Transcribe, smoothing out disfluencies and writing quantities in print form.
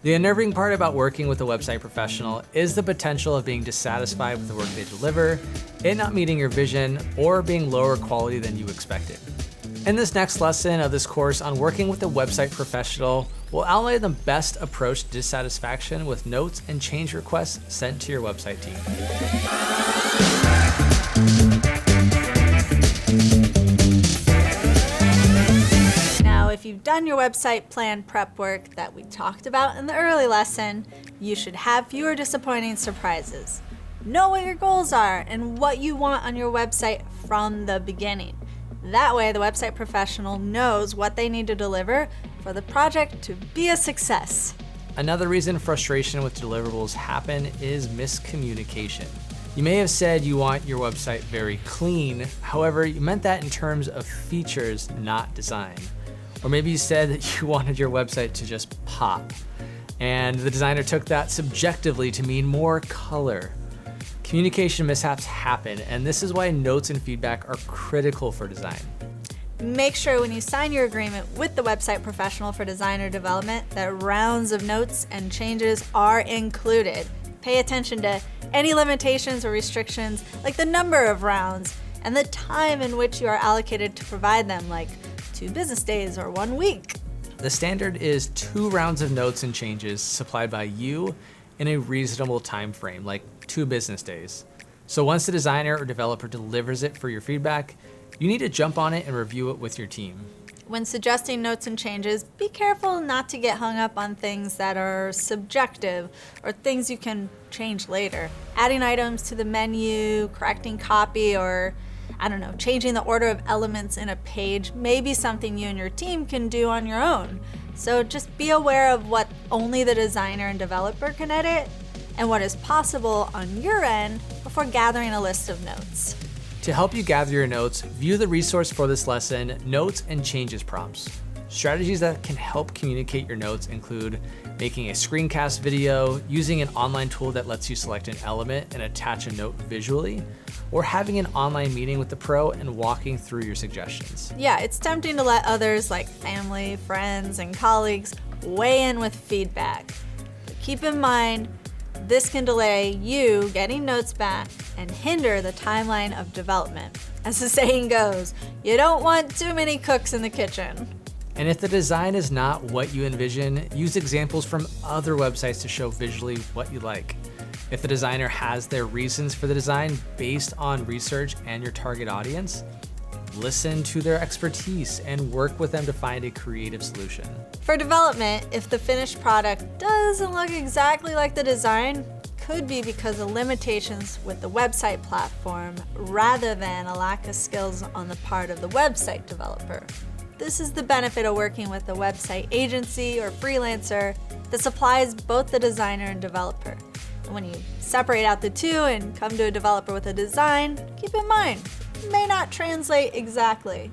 The unnerving part about working with a website professional is the potential of being dissatisfied with the work they deliver, it not meeting your vision, or being lower quality than you expected. In this next lesson of this course on working with a website professional, we'll outline the best approach to dissatisfaction with notes and change requests sent to your website team. If you've done your website plan prep work that we talked about in the early lesson, you should have fewer disappointing surprises. Know what your goals are and what you want on your website from the beginning. That way, the website professional knows what they need to deliver for the project to be a success. Another reason frustration with deliverables happen is miscommunication. You may have said you want your website very clean, however, you meant that in terms of features, not design. Or maybe you said that you wanted your website to just pop, and the designer took that subjectively to mean more color. Communication mishaps happen, and this is why notes and feedback are critical for design. Make sure when you sign your agreement with the website professional for design or development that rounds of notes and changes are included. Pay attention to any limitations or restrictions, like the number of rounds and the time in which you are allocated to provide them, like 2 business days or 1 week. The standard is 2 rounds of notes and changes supplied by you in a reasonable time frame, like 2 business days. So once the designer or developer delivers it for your feedback, you need to jump on it and review it with your team. When suggesting notes and changes, be careful not to get hung up on things that are subjective or things you can change later. Adding items to the menu, correcting copy, or changing the order of elements in a page may be something you and your team can do on your own. So just be aware of what only the designer and developer can edit and what is possible on your end before gathering a list of notes. To help you gather your notes, view the resource for this lesson, Notes and Changes Prompts. Strategies that can help communicate your notes include making a screencast video, using an online tool that lets you select an element and attach a note visually, or having an online meeting with the pro and walking through your suggestions. Yeah, it's tempting to let others like family, friends, and colleagues weigh in with feedback. But keep in mind, this can delay you getting notes back and hinder the timeline of development. As the saying goes, you don't want too many cooks in the kitchen. And if the design is not what you envision, use examples from other websites to show visually what you like. If the designer has their reasons for the design based on research and your target audience, listen to their expertise and work with them to find a creative solution. For development, if the finished product doesn't look exactly like the design, could be because of limitations with the website platform rather than a lack of skills on the part of the website developer. This is the benefit of working with a website agency or freelancer that supplies both the designer and developer. And when you separate out the two and come to a developer with a design, keep in mind, it may not translate exactly.